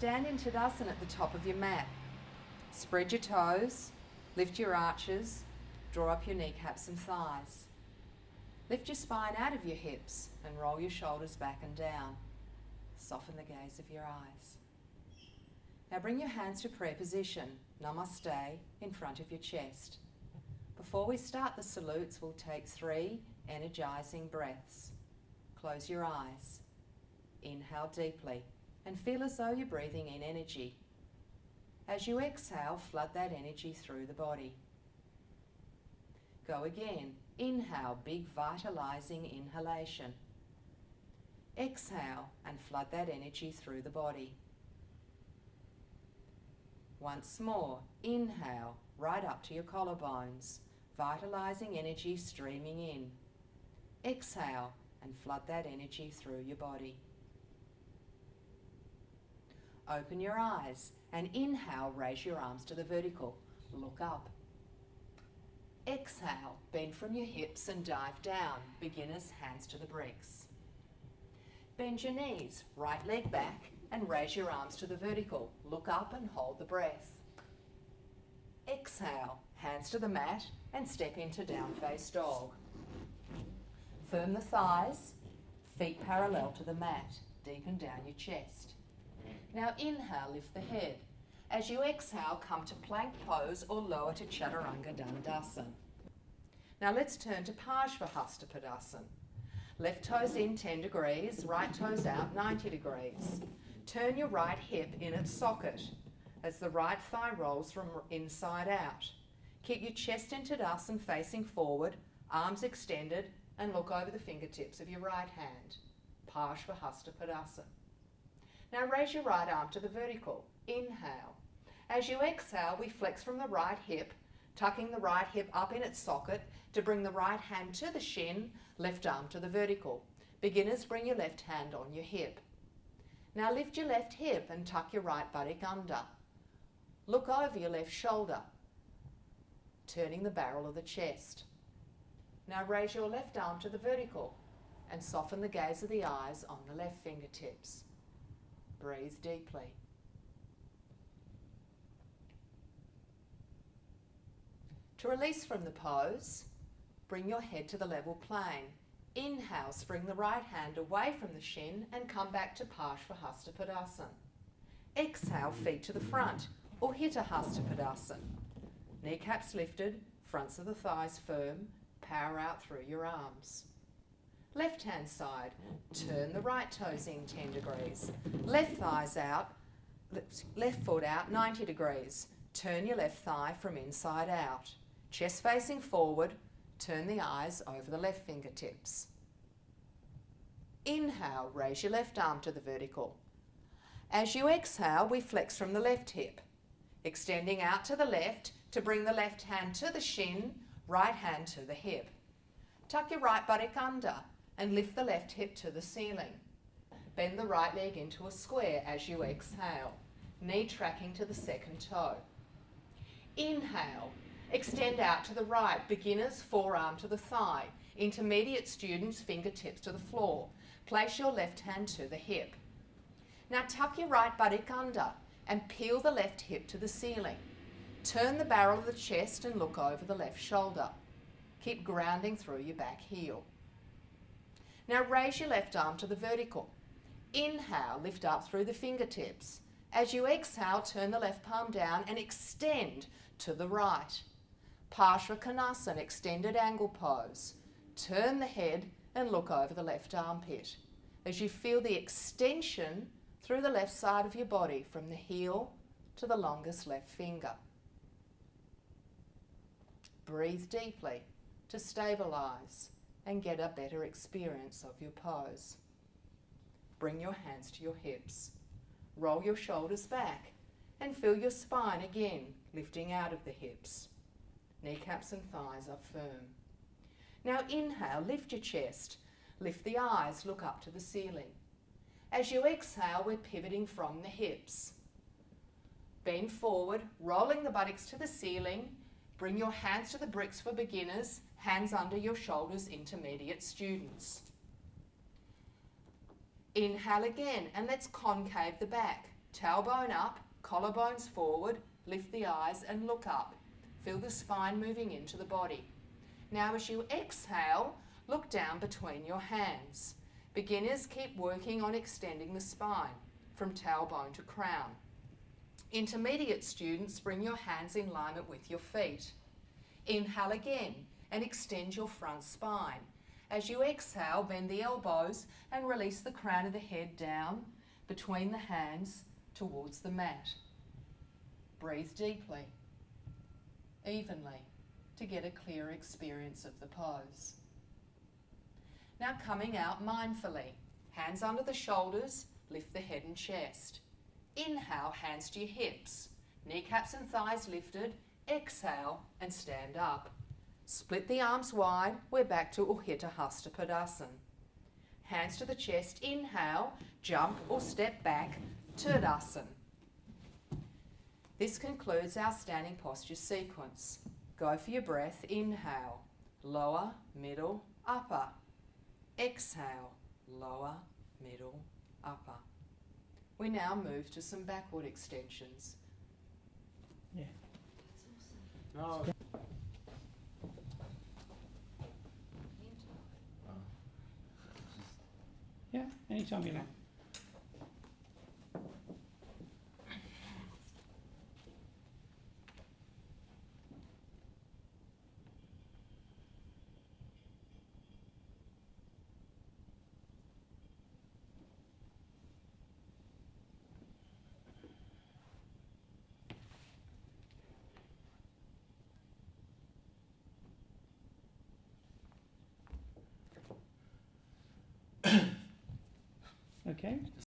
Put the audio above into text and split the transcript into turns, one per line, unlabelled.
Stand in Tadasana at the top of your mat. Spread your toes, lift your arches, draw up your kneecaps and thighs. Lift your spine out of your hips and roll your shoulders back and down. Soften the gaze of your eyes. Now bring your hands to prayer position, Namaste, in front of your chest. Before we start the salutes, we'll take 3 energizing breaths. Close your eyes. Inhale deeply and feel as though you're breathing in energy. As you exhale, flood that energy through the body. Go again. Inhale, big vitalizing inhalation. Exhale and flood that energy through the body. Once more, inhale right up to your collarbones, vitalizing energy streaming in. Exhale and flood that energy through your body. Open your eyes and inhale, raise your arms to the vertical. Look up. Exhale, bend from your hips and dive down. Beginners, hands to the bricks. Bend your knees, right leg back and raise your arms to the vertical. Look up and hold the breath. Exhale, hands to the mat and step into down face dog. Firm the thighs, feet parallel to the mat. Deepen down your chest. Now inhale, lift the head. As you exhale, come to plank pose or lower to Chaturanga Dandasana. Now let's turn to HYCTest. Left toes in 10 degrees, right toes out 90 degrees. Turn your right hip in its socket as the right thigh rolls from inside out. Keep your chest in Tadasana facing forward, arms extended, and look over the fingertips of your right hand. HYCTest. Now raise your right arm to the vertical. Inhale. As you exhale, we flex from the right hip, tucking the right hip up in its socket to bring the right hand to the shin, left arm to the vertical. Beginners, bring your left hand on your hip. Now lift your left hip and tuck your right buttock under. Look over your left shoulder, turning the barrel of the chest. Now raise your left arm to the vertical and soften the gaze of the eyes on the left fingertips. Breathe deeply. To release from the pose, bring your head to the level plane. Inhale, spring the right hand away from the shin and come back to HYCTest. Exhale, feet to the front or Hastapadasan. Kneecaps lifted, fronts of the thighs firm, power out through your arms. Left hand side, turn the right toes in 10 degrees. Left thighs out, left foot out 90 degrees. Turn your left thigh from inside out. Chest facing forward, turn the eyes over the left fingertips. Inhale, raise your left arm to the vertical. As you exhale, we flex from the left hip, extending out to the left to bring the left hand to the shin, right hand to the hip. Tuck your right buttock under and lift the left hip to the ceiling. Bend the right leg into a square as you exhale, knee tracking to the second toe. Inhale, extend out to the right, beginners forearm to the thigh, intermediate students fingertips to the floor. Place your left hand to the hip. Now tuck your right buttock under and peel the left hip to the ceiling. Turn the barrel of the chest and look over the left shoulder. Keep grounding through your back heel. Now raise your left arm to the vertical. Inhale, lift up through the fingertips. As you exhale, turn the left palm down and extend to the right. Parshvakonasana, extended angle pose. Turn the head and look over the left armpit as you feel the extension through the left side of your body from the heel to the longest left finger. Breathe deeply to stabilize and get a better experience of your pose. Bring your hands to your hips. Roll your shoulders back and feel your spine again lifting out of the hips. Kneecaps and thighs are firm. Now inhale, lift your chest, lift the eyes, look up to the ceiling. As you exhale, we're pivoting from the hips. Bend forward, rolling the buttocks to the ceiling. Bring your hands to the bricks for beginners, hands under your shoulders, intermediate students. Inhale again, and let's concave the back. Tailbone up, collarbones forward, lift the eyes and look up. Feel the spine moving into the body. Now as you exhale, look down between your hands. Beginners keep working on extending the spine from tailbone to crown. Intermediate students, bring your hands in alignment with your feet. Inhale again and extend your front spine. As you exhale, bend the elbows and release the crown of the head down between the hands towards the mat. Breathe deeply, evenly, to get a clear experience of the pose. Now coming out mindfully, hands under the shoulders, lift the head and chest. Inhale, hands to your hips, kneecaps and thighs lifted. Exhale and stand up. Split the arms wide, we're back to HYCTest. Hands to the chest, inhale, jump or step back, Turdasana. This concludes our standing posture sequence. Go for your breath, inhale, lower, middle, upper. Exhale, lower, middle, upper. We now move to some backward extensions.
Yeah.
No.
Yeah, anytime you like. Okay,